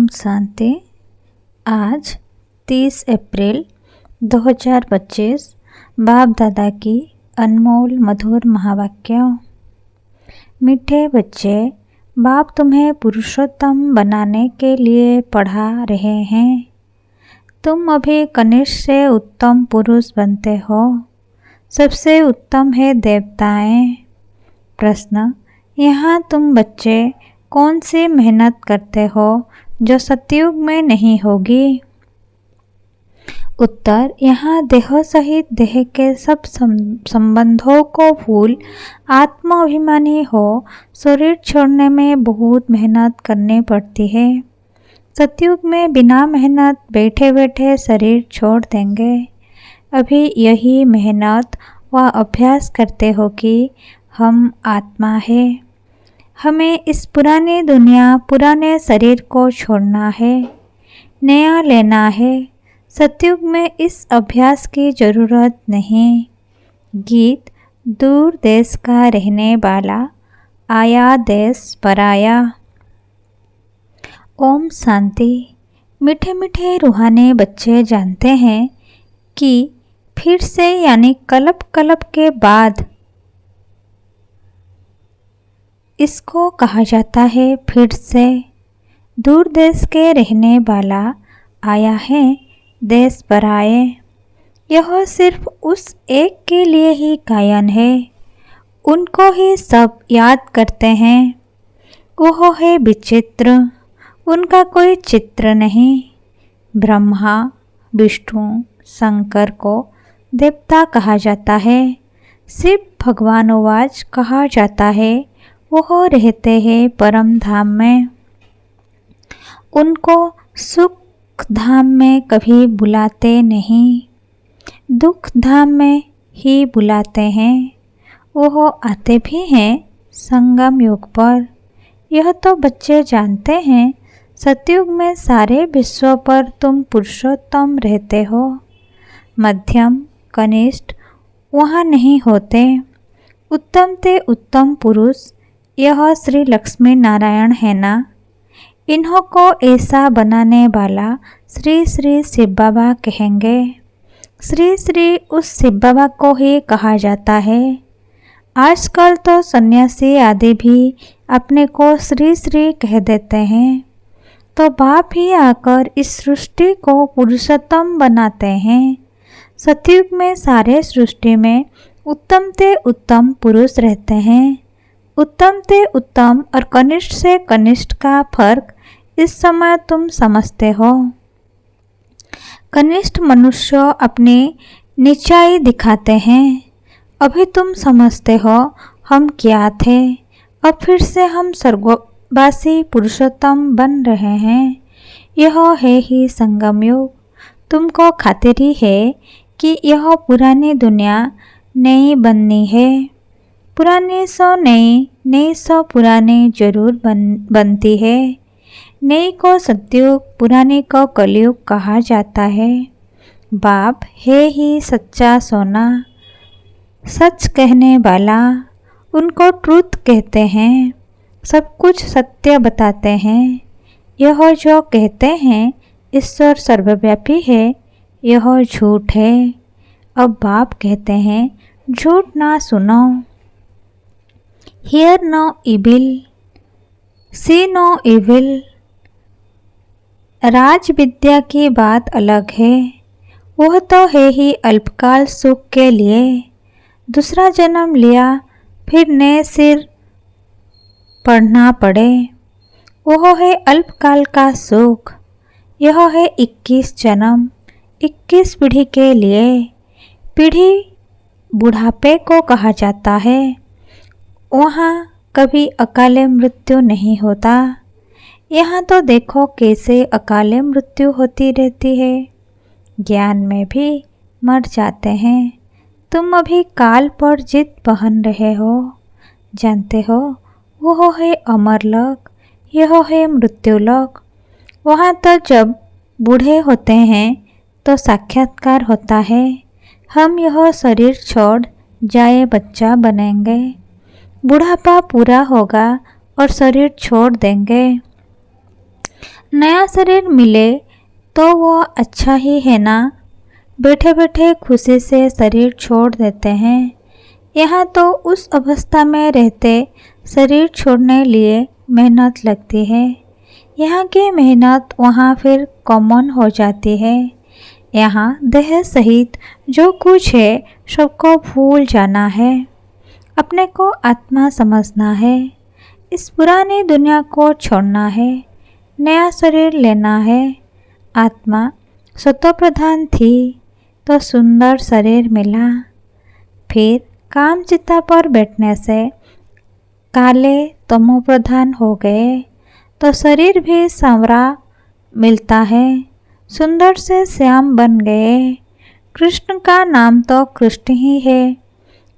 ओम शांति। आज 30 अप्रैल 2025 बाप दादा की अनमोल मधुर महावाक्यों। मीठे बच्चे, बाप तुम्हें पुरुषोत्तम बनाने के लिए पढ़ा रहे हैं। तुम अभी कनिष्ठ से उत्तम पुरुष बनते हो। सबसे उत्तम है देवताएं। प्रश्न, यहाँ तुम बच्चे कौन सी मेहनत करते हो जो सतयुग में नहीं होगी? उत्तर, यहाँ देह सहित देह के सब संबंधों को भूल आत्माभिमानी हो शरीर छोड़ने में बहुत मेहनत करनी पड़ती है। सतयुग में बिना मेहनत बैठे बैठे शरीर छोड़ देंगे। अभी यही मेहनत व अभ्यास करते हो कि हम आत्मा है, हमें इस पुरानी दुनिया पुराने शरीर को छोड़ना है, नया लेना है। सतयुग में इस अभ्यास की ज़रूरत नहीं। गीत, दूर देश का रहने वाला आया देश पराया। ओम शांति। मीठे मीठे रूहानी बच्चे जानते हैं कि फिर से यानी कल्प कल्प के बाद इसको कहा जाता है फिर से। दूर देश के रहने वाला आया है देश पराए। यह सिर्फ उस एक के लिए ही गायन है। उनको ही सब याद करते हैं। वह है विचित्र, उनका कोई चित्र नहीं। ब्रह्मा, विष्णु, शंकर को देवता कहा जाता है। शिव भगवानोवाच कहा जाता है। वह रहते हैं परम धाम में। उनको सुख धाम में कभी बुलाते नहीं, दुख धाम में ही बुलाते हैं। वह आते भी हैं संगम युग पर। यह तो बच्चे जानते हैं। सतयुग में सारे विश्व पर तुम पुरुषोत्तम रहते हो। मध्यम कनिष्ठ वहाँ नहीं होते। उत्तम ते उत्तम पुरुष यह श्री लक्ष्मी नारायण है ना। इन्हों को ऐसा बनाने वाला श्री श्री शिव बाबा कहेंगे। श्री श्री उस शिव बाबा को ही कहा जाता है। आजकल तो सन्यासी आदि भी अपने को श्री श्री कह देते हैं। तो बाप ही आकर इस सृष्टि को पुरुषोत्तम बनाते हैं। सतयुग में सारे सृष्टि में उत्तम ते उत्तम पुरुष रहते हैं। उत्तम ते उत्तम और कनिष्ठ से कनिष्ठ का फर्क इस समय तुम समझते हो। कनिष्ठ मनुष्य अपनी नीचाई दिखाते हैं। अभी तुम समझते हो हम क्या थे, अब फिर से हम स्वर्गवासी पुरुषोत्तम बन रहे हैं। यह है ही संगम युग। तुमको खातिरी है कि यह पुरानी दुनिया नई बननी है। पुरानी सो नई, नई सो पुरानी जरूर बनती है। नई को सतयुग, पुरानी को कलयुग कहा जाता है। बाप है ही सच्चा सोना, सच कहने वाला। उनको ट्रुथ कहते हैं। सब कुछ सत्य बताते हैं। यह जो कहते हैं ईश्वर सर्वव्यापी है, यह झूठ है। अब बाप कहते हैं झूठ ना सुनो। Hear no evil, see no evil। राज विद्या की बात अलग है। वह तो है ही अल्पकाल सुख के लिए। दूसरा जन्म लिया फिर नए सिर पढ़ना पड़े। वह है अल्पकाल का सुख। यह है 21 जन्म, 21 पीढ़ी के लिए। पीढ़ी बुढ़ापे को कहा जाता है। वहाँ कभी अकाले मृत्यु नहीं होता। यहाँ तो देखो कैसे अकाले मृत्यु होती रहती है। ज्ञान में भी मर जाते हैं। तुम अभी काल पर जीत पहन रहे हो। जानते हो वह है अमरलोक, यह है मृत्युलोक। वहाँ तो जब बूढ़े होते हैं तो साक्षात्कार होता है। हम यह शरीर छोड़ जाए बच्चा बनेंगे। बुढ़ापा पूरा होगा और शरीर छोड़ देंगे। नया शरीर मिले तो वो अच्छा ही है ना। बैठे बैठे खुशी से शरीर छोड़ देते हैं। यहाँ तो उस अवस्था में रहते शरीर छोड़ने लिए मेहनत लगती है। यहाँ की मेहनत वहाँ फिर कॉमन हो जाती है। यहाँ देह सहित जो कुछ है सबको भूल जाना है। अपने को आत्मा समझना है। इस पुरानी दुनिया को छोड़ना है। नया शरीर लेना है। आत्मा सत्व प्रधान थी तो सुंदर शरीर मिला। फिर काम चिता पर बैठने से काले तमो प्रधान हो गए तो शरीर भी सांवरा मिलता है। सुंदर से श्याम बन गए। कृष्ण का नाम तो कृष्ण ही है,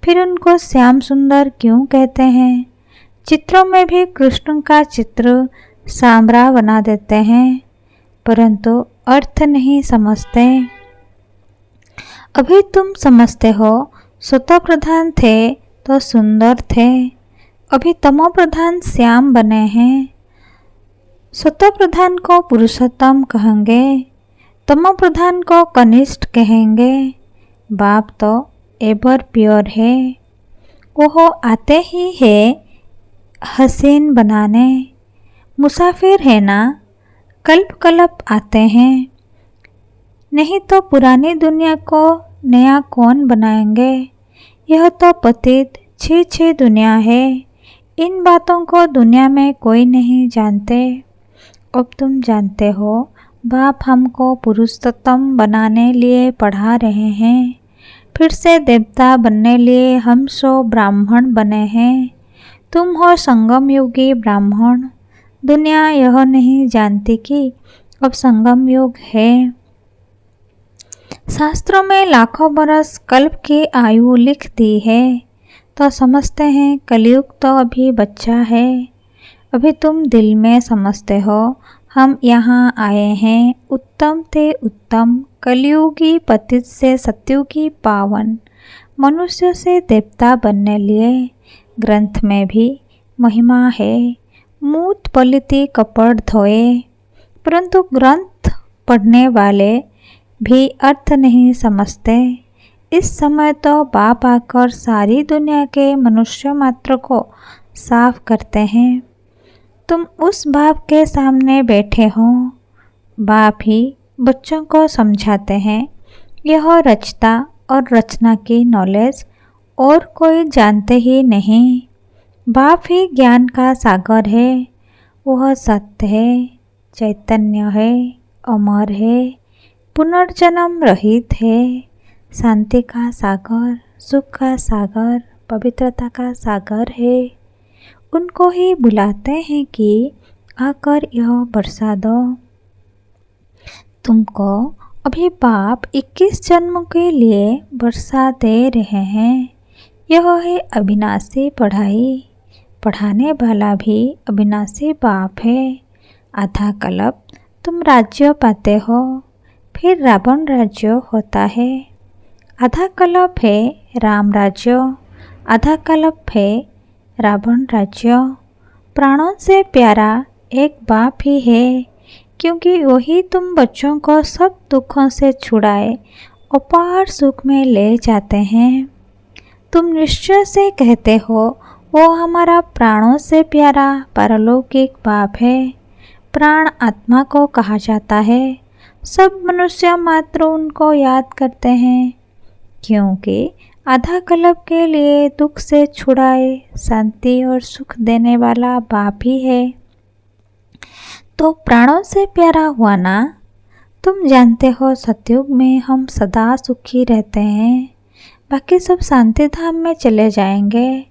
फिर उनको श्याम सुंदर क्यों कहते हैं। चित्रों में भी कृष्ण का चित्र सांवरा बना देते हैं, परंतु अर्थ नहीं समझते। अभी तुम समझते हो सत्व प्रधान थे तो सुंदर थे, अभी तमो प्रधान श्याम बने हैं। सत्व प्रधान को पुरुषोत्तम कहेंगे, तमो प्रधान को कनिष्ठ कहेंगे। बाप तो एवर प्योर है, वो आते ही है हसीन बनाने। मुसाफिर है ना, कल्प कल्प आते हैं, नहीं तो पुरानी दुनिया को नया कौन बनाएंगे। यह तो पतित छी दुनिया है। इन बातों को दुनिया में कोई नहीं जानते। अब तुम जानते हो, बाप हमको पुरुषोत्तम बनाने लिए पढ़ा रहे हैं। फिर से देवता बनने लिए हम सो ब्राह्मण बने हैं। तुम हो संगम युगी ब्राह्मण। दुनिया यह नहीं जानती कि अब संगम युग है। शास्त्रों में लाखों बरस कल्प की आयु लिख दी है, तो समझते हैं कलयुग तो अभी बच्चा है। अभी तुम दिल में समझते हो हम यहाँ आए हैं उत्तम ते उत्तम, कलयुगी पतित से सत्युगी पावन, मनुष्य से देवता बनने लिए। ग्रंथ में भी महिमा है, मूत पलिति कपड़ धोए, परंतु ग्रंथ पढ़ने वाले भी अर्थ नहीं समझते। इस समय तो बाप आकर सारी दुनिया के मनुष्य मात्र को साफ करते हैं। तुम उस बाप के सामने बैठे हो। बाप ही बच्चों को समझाते हैं। यह रचता और रचना की नॉलेज और कोई जानते ही नहीं। बाप ही ज्ञान का सागर है। वह सत्य है, चैतन्य है, अमर है, पुनर्जन्म रहित है, शांति का सागर, सुख का सागर, पवित्रता का सागर है। उनको ही बुलाते हैं कि आकर यह बरसा दो। तुमको अभी बाप 21 जन्म के लिए बरसा दे रहे हैं। यह है अविनाशी पढ़ाई। पढ़ाने वाला भी अविनाशी बाप है। आधा कल्प तुम राज्य पाते हो, फिर रावण राज्य होता है। आधा कल्प है राम राज्य, आधा कल्प है रावण राज्य। प्राणों से प्यारा एक बाप ही है, क्योंकि वही तुम बच्चों को सब दुखों से छुड़ाए अपार सुख में ले जाते हैं। तुम निश्चय से कहते हो वो हमारा प्राणों से प्यारा पारलौकिक बाप है। प्राण आत्मा को कहा जाता है। सब मनुष्य मात्र उनको याद करते हैं, क्योंकि आधा कल्प के लिए दुख से छुड़ाए शांति और सुख देने वाला बाप ही है। तो प्राणों से प्यारा हुआ ना। तुम जानते हो सतयुग में हम सदा सुखी रहते हैं, बाकी सब शांति धाम में चले जाएंगे।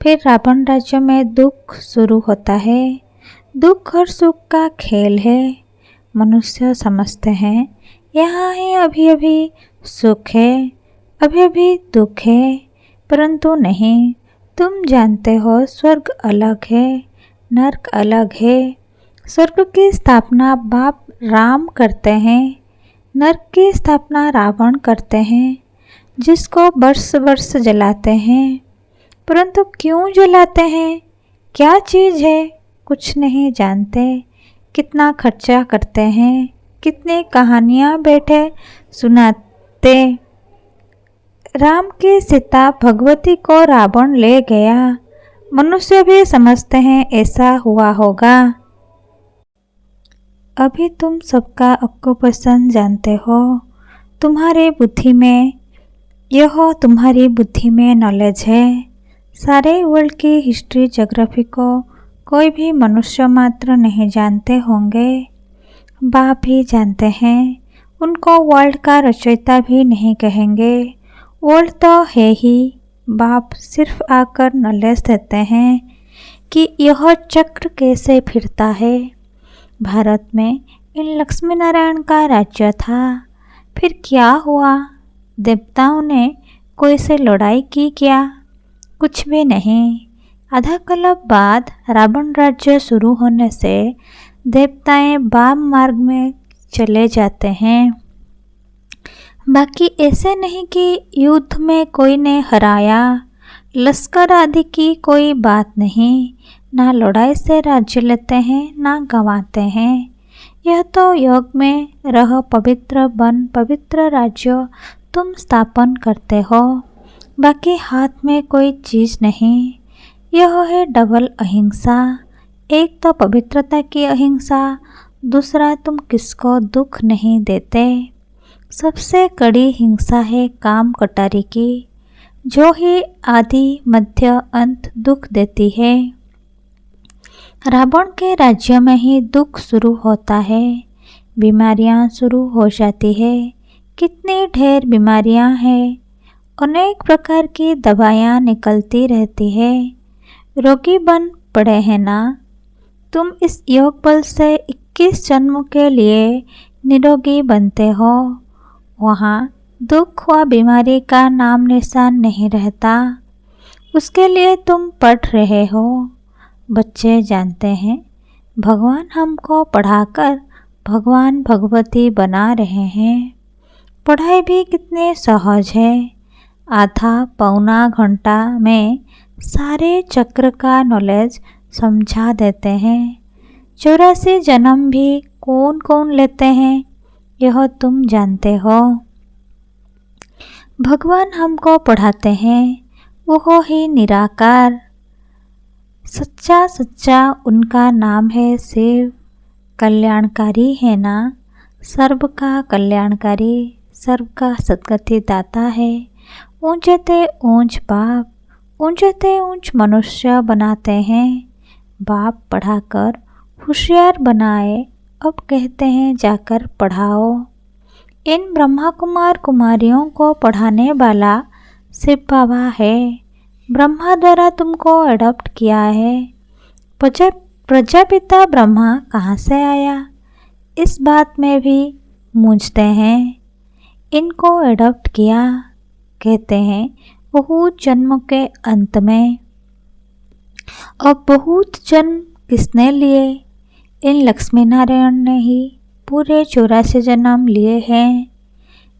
फिर रावण राज्य में दुख शुरू होता है। दुख और सुख का खेल है। मनुष्य समझते हैं यहाँ ही अभी अभी सुख है, अभी अभी दुख है, परंतु नहीं। तुम जानते हो स्वर्ग अलग है, नरक अलग है। स्वर्ग की स्थापना बाप राम करते हैं, नरक की स्थापना रावण करते हैं, जिसको वर्ष वर्ष जलाते हैं। परंतु क्यों जलाते हैं, क्या चीज़ है, कुछ नहीं जानते। कितना खर्चा करते हैं, कितनी कहानियाँ बैठे सुनाते। राम की सीता भगवती को रावण ले गया। मनुष्य भी समझते हैं ऐसा हुआ होगा। अभी तुम सबका ऑक्यूपेशन जानते हो। तुम्हारी बुद्धि में नॉलेज है। सारे वर्ल्ड की हिस्ट्री ज्योग्राफी को कोई भी मनुष्य मात्र नहीं जानते होंगे। बाप भी जानते हैं। उनको वर्ल्ड का रचयिता भी नहीं कहेंगे। वर्ल्ड तो है ही। बाप सिर्फ आकर नॉलेज देते हैं कि यह चक्र कैसे फिरता है। भारत में इन लक्ष्मी नारायण का राज्य था। फिर क्या हुआ? देवताओं ने कोई से लड़ाई की क्या? कुछ भी नहीं। आधा कल्प बाद रावण राज्य शुरू होने से देवताएं वाम मार्ग में चले जाते हैं। बाकी ऐसे नहीं कि युद्ध में कोई ने हराया। लश्कर आदि की कोई बात नहीं। ना लड़ाई से राज्य लेते हैं ना गंवाते हैं। यह तो योग में रह पवित्र बन पवित्र राज्य तुम स्थापन करते हो। बाकी हाथ में कोई चीज़ नहीं। यह है डबल अहिंसा। एक तो पवित्रता की अहिंसा, दूसरा तुम किसको दुख नहीं देते। सबसे कड़ी हिंसा है काम कटारी की, जो ही आदि मध्य अंत दुख देती है। रावण के राज्य में ही दुख शुरू होता है। बीमारियां शुरू हो जाती है। कितनी ढेर बीमारियां हैं। अनेक प्रकार की दवाइयां निकलती रहती है। रोगी बन पड़े हैं ना। तुम इस योग बल से 21 जन्मों के लिए निरोगी बनते हो। वहाँ दुख व बीमारी का नाम निशान नहीं रहता। उसके लिए तुम पढ़ रहे हो। बच्चे जानते हैं भगवान हमको पढ़ाकर भगवान भगवती बना रहे हैं। पढ़ाई भी कितने सहज है। आधा पौना घंटा में सारे चक्र का नॉलेज समझा देते हैं। 84 जन्म भी कौन कौन लेते हैं यह तुम जानते हो। भगवान हमको पढ़ाते हैं, वो ही निराकार। सच्चा उनका नाम है शिव। कल्याणकारी है ना। सर्व का कल्याणकारी, सर्व का सद्गति दाता है। ऊंचे ते ऊंच बाप, ऊंचे ते ऊंच मनुष्य बनाते हैं। बाप पढ़ाकर होशियार बनाए। अब कहते हैं जाकर पढ़ाओ। इन ब्रह्मा कुमार कुमारियों को पढ़ाने वाला शिव बाबा है। ब्रह्मा द्वारा तुमको अडॉप्ट किया है। प्रजापिता ब्रह्मा कहाँ से आया, इस बात में भी मूंझते हैं। इनको अडॉप्ट किया, कहते हैं बहुत जन्म के अंत में। अब बहुत जन्म किसने लिए? इन लक्ष्मी नारायण ने ही पूरे 84 जन्म लिए हैं।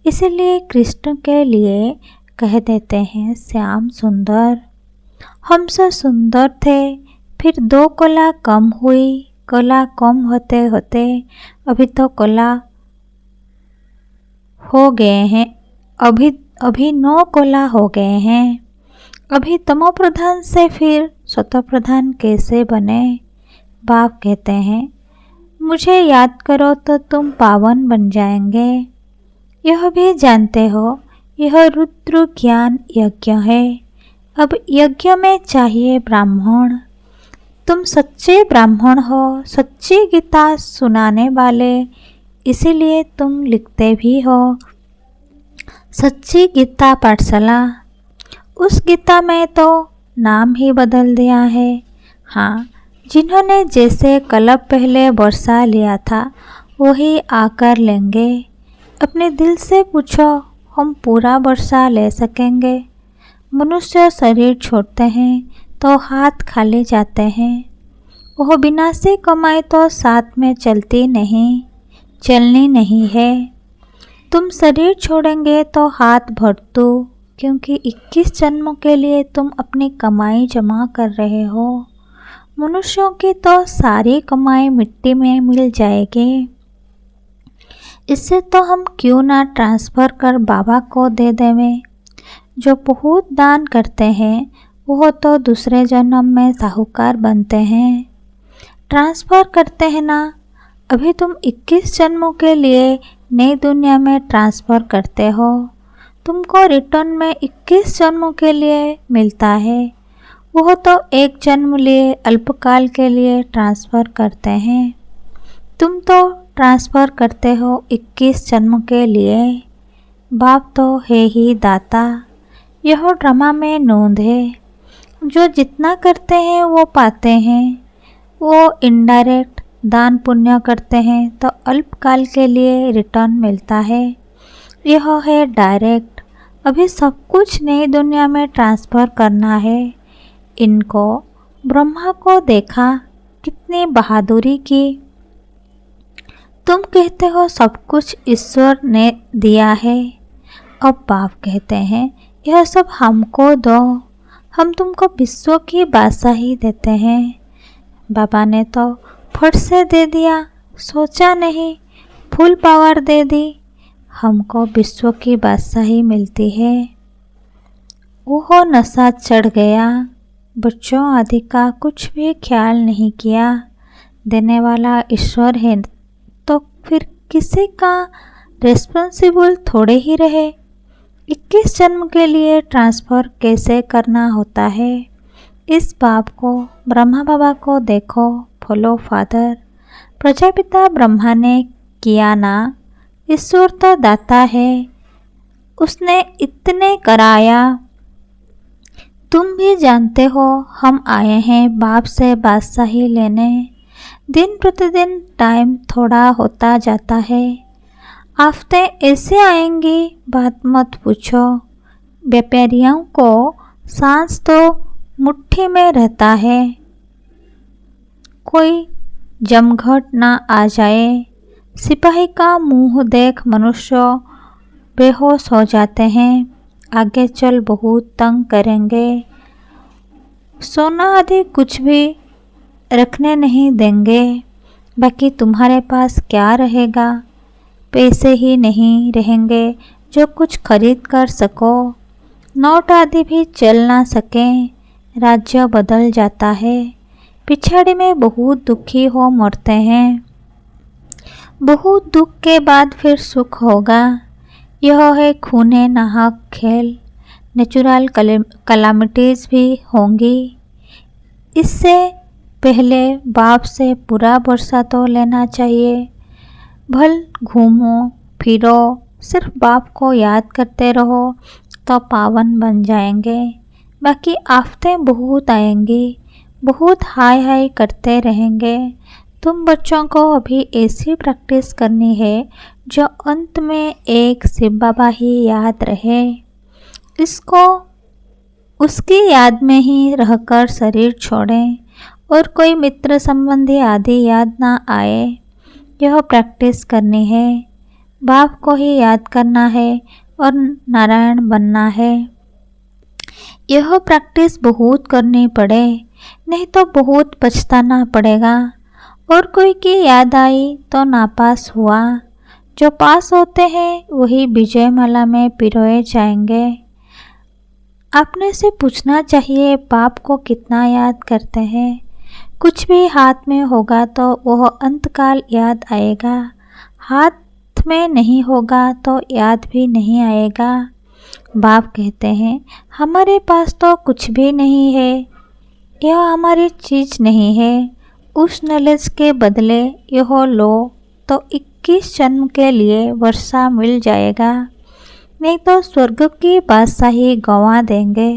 इसलिए कृष्ण के लिए कह देते हैं श्याम सुंदर। हम सब सुंदर थे, फिर 2 कला कम हुई। कला कम होते होते अभी तो कला हो गए हैं। अभी 9 कला हो गए हैं। अभी तमो प्रधान से फिर सतो प्रधान कैसे बने? बाप कहते हैं मुझे याद करो तो तुम पावन बन जाएंगे। यह भी जानते हो यह रुद्र ज्ञान यज्ञ है। अब यज्ञ में चाहिए ब्राह्मण। तुम सच्चे ब्राह्मण हो, सच्ची गीता सुनाने वाले, इसीलिए तुम लिखते भी हो सच्ची गीता पाठशाला। उस गीता में तो नाम ही बदल दिया है। हाँ, जिन्होंने जैसे कल्प पहले वर्षा लिया था वही आकर लेंगे। अपने दिल से पूछो, हम पूरा वर्षा ले सकेंगे? मनुष्य शरीर छोड़ते हैं तो हाथ खाली जाते हैं। वह विनाशी कमाई तो साथ में चलती नहीं, चलनी नहीं है। तुम शरीर छोड़ेंगे तो हाथ भर दो, क्योंकि 21 जन्मों के लिए तुम अपनी कमाई जमा कर रहे हो। मनुष्यों की तो सारी कमाई मिट्टी में मिल जाएगी। इससे तो हम क्यों ना ट्रांसफ़र कर बाबा को दे देवें। जो बहुत दान करते हैं वो तो दूसरे जन्म में साहूकार बनते हैं। ट्रांसफ़र करते हैं ना। अभी तुम 21 जन्मों के लिए नई दुनिया में ट्रांसफ़र करते हो। तुमको रिटर्न में 21 जन्मों के लिए मिलता है। वह तो एक जन्म लिए अल्पकाल के लिए ट्रांसफ़र करते हैं। तुम तो ट्रांसफ़र करते हो 21 जन्म के लिए। बाप तो है ही दाता। यह ड्रामा में नोंद है। जो जितना करते हैं वो पाते हैं। वो इनडायरेक्ट दान पुण्य करते हैं तो अल्पकाल के लिए रिटर्न मिलता है। यह है डायरेक्ट। अभी सब कुछ नई दुनिया में ट्रांसफ़र करना है। इनको ब्रह्मा को देखा, कितनी बहादुरी की। तुम कहते हो सब कुछ ईश्वर ने दिया है। अब बाप कहते हैं यह सब हमको दो। हम तुमको विश्व की बादशाही देते हैं। बाबा ने तो फट से दे दिया, सोचा नहीं, फुल पावर दे दी। हमको विश्व की बादशाही मिलती है। वो नशा चढ़ गया। बच्चों आदि का कुछ भी ख्याल नहीं किया। देने वाला ईश्वर है तो फिर किसी का रिस्पॉन्सिबल थोड़े ही रहे। 21 जन्म के लिए ट्रांसफ़र कैसे करना होता है। इस बाप को, ब्रह्मा बाबा को देखो, फॉलो फादर। प्रजापिता ब्रह्मा ने किया ना। ईश्वर तो दाता है, उसने इतने कराया। तुम भी जानते हो हम आए हैं बाप से बादशाही लेने। दिन प्रतिदिन टाइम थोड़ा होता जाता है। आफतें ऐसे आएंगी बात मत पूछो। व्यापारियों को सांस तो मुट्ठी में रहता है। कोई जमघट ना आ जाए। सिपाही का मुंह देख मनुष्य बेहोश हो जाते हैं। आगे चल बहुत तंग करेंगे। सोना आदि कुछ भी रखने नहीं देंगे। बाकी तुम्हारे पास क्या रहेगा। पैसे ही नहीं रहेंगे जो कुछ खरीद कर सको। नोट आदि भी चल ना सकें। राज्य बदल जाता है। पिछाड़ी में बहुत दुखी हो मरते हैं। बहुत दुख के बाद फिर सुख होगा। यह है खूने नाहक खेल। नेचुरल कलामिटीज़ भी होंगी। इससे पहले बाप से पूरा भरोसा तो लेना चाहिए। भल घूमो फिरो, सिर्फ बाप को याद करते रहो तो पावन बन जाएंगे। बाकी आफतें बहुत आएंगी, बहुत हाय हाय करते रहेंगे। तुम बच्चों को अभी ऐसी प्रैक्टिस करनी है जो अंत में एक शिव बाबा ही याद रहे। इसको उसकी याद में ही रहकर शरीर छोड़ें और कोई मित्र संबंधी आदि याद ना आए। यह प्रैक्टिस करनी है। बाप को ही याद करना है और नारायण बनना है। यह प्रैक्टिस बहुत करनी पड़े, नहीं तो बहुत पछताना पड़ेगा। और कोई की याद आई तो नापास हुआ। जो पास होते हैं वही विजयमाला में पिरोए जाएंगे। आपने से पूछना चाहिए बाप को कितना याद करते हैं। कुछ भी हाथ में होगा तो वह अंतकाल याद आएगा। हाथ में नहीं होगा तो याद भी नहीं आएगा। बाप कहते हैं हमारे पास तो कुछ भी नहीं है। यह हमारी चीज़ नहीं है। उस नॉलेज के बदले यह लो तो 21 जन्म के लिए वर्षा मिल जाएगा। नहीं तो स्वर्ग की बादशाही गंवा देंगे।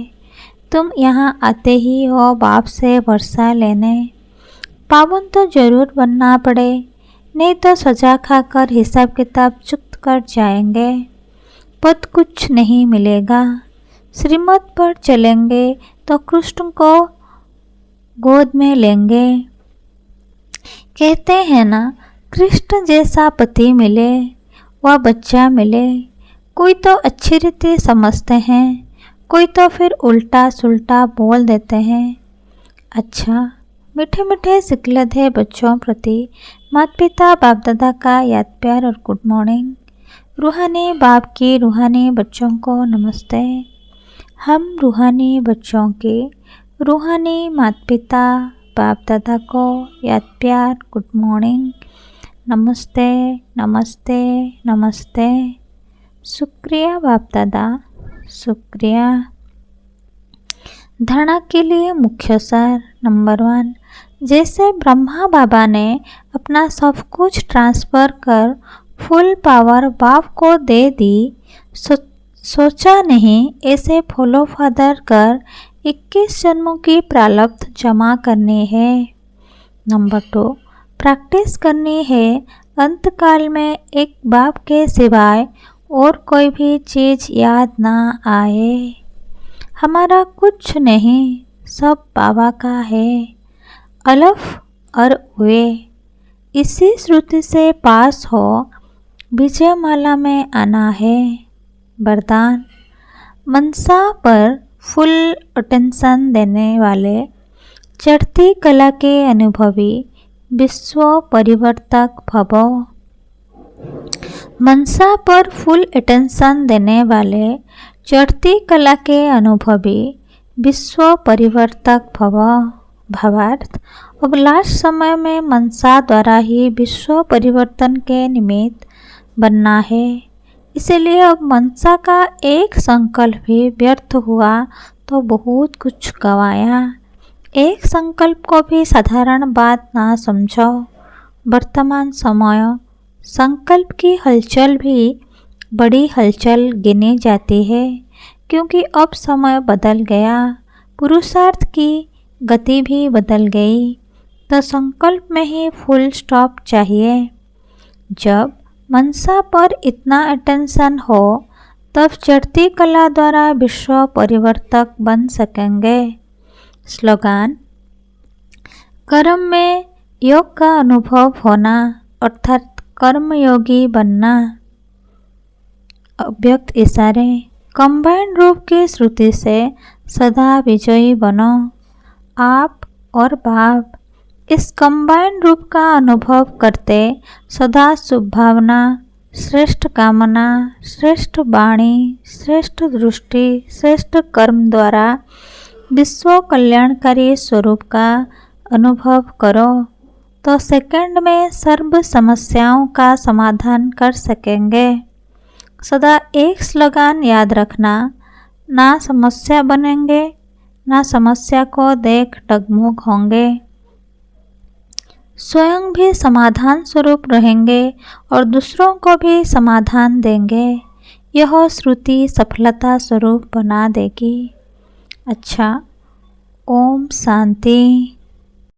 तुम यहाँ आते ही हो बाप से वर्षा लेने। पावन तो जरूर बनना पड़े, नहीं तो सजा खाकर हिसाब किताब चुक्त कर जाएंगे। पद कुछ नहीं मिलेगा। श्रीमत पर चलेंगे तो कृष्ण को गोद में लेंगे। कहते हैं ना, कृष्ण जैसा पति मिले व बच्चा मिले। कोई तो अच्छी रीति समझते हैं, कोई तो फिर उल्टा सुल्टा बोल देते हैं। अच्छा, मीठे मीठे सिकलधे बच्चों प्रति माता पिता बाप दादा का याद प्यार और गुड मॉर्निंग। रूहानी बाप की रूहानी बच्चों को नमस्ते। हम रूहानी बच्चों के रूहानी माता पिता बाप दादा को याद प्यार गुड मॉर्निंग, नमस्ते नमस्ते नमस्ते। शुक्रिया बाप दादा, शुक्रिया। धारणा के लिए मुख्य सार नंबर 1, जैसे ब्रह्मा बाबा ने अपना सब कुछ ट्रांसफ़र कर फुल पावर बाप को दे दी, सोचा नहीं ऐसे फॉलो फादर कर 21 जन्मों की प्रारब्ध जमा करनी है। नंबर 2, प्रैक्टिस करनी है अंतकाल में एक बाप के सिवाय और कोई भी चीज़ याद ना आए। हमारा कुछ नहीं, सब बाबा का है। अलफ और वे इसी श्रुति से पास हो विजय माला में आना है। वरदान, मनसा पर फुल अटेंशन देने वाले चढ़ती कला के अनुभवी विश्व परिवर्तक भव। मनसा पर फुल अटेंशन देने वाले चढ़ती कला के अनुभवी विश्व परिवर्तक भव। भावार्थ, अब लास्ट समय में मनसा द्वारा ही विश्व परिवर्तन के निमित्त बनना है। इसलिए अब मनसा का एक संकल्प भी व्यर्थ हुआ तो बहुत कुछ गंवाया। एक संकल्प को भी साधारण बात ना समझो। वर्तमान समय संकल्प की हलचल भी बड़ी हलचल गिनी जाती है, क्योंकि अब समय बदल गया, पुरुषार्थ की गति भी बदल गई, तो संकल्प में ही फुल स्टॉप चाहिए। जब मनसा पर इतना अटेंशन हो तब चढ़ती कला द्वारा विश्व परिवर्तक बन सकेंगे। स्लोगान, कर्म में योग का अनुभव होना अर्थात कर्मयोगी बनना। अव्यक्त इशारे, कंबाइंड रूप की श्रुति से सदा विजयी बनो। आप और बाप इस कंबाइंड रूप का अनुभव करते सदा शुभ भावना, श्रेष्ठ कामना, श्रेष्ठ वाणी, श्रेष्ठ दृष्टि, श्रेष्ठ कर्म द्वारा विश्व कल्याणकारी स्वरूप का अनुभव करो, तो सेकंड में सर्व समस्याओं का समाधान कर सकेंगे। सदा एक स्लोगान याद रखना, ना समस्या बनेंगे, ना समस्या को देख डगमग होंगे, स्वयं भी समाधान स्वरूप रहेंगे और दूसरों को भी समाधान देंगे। यह श्रुति सफलता स्वरूप बना देगी। अच्छा, ओम शांति।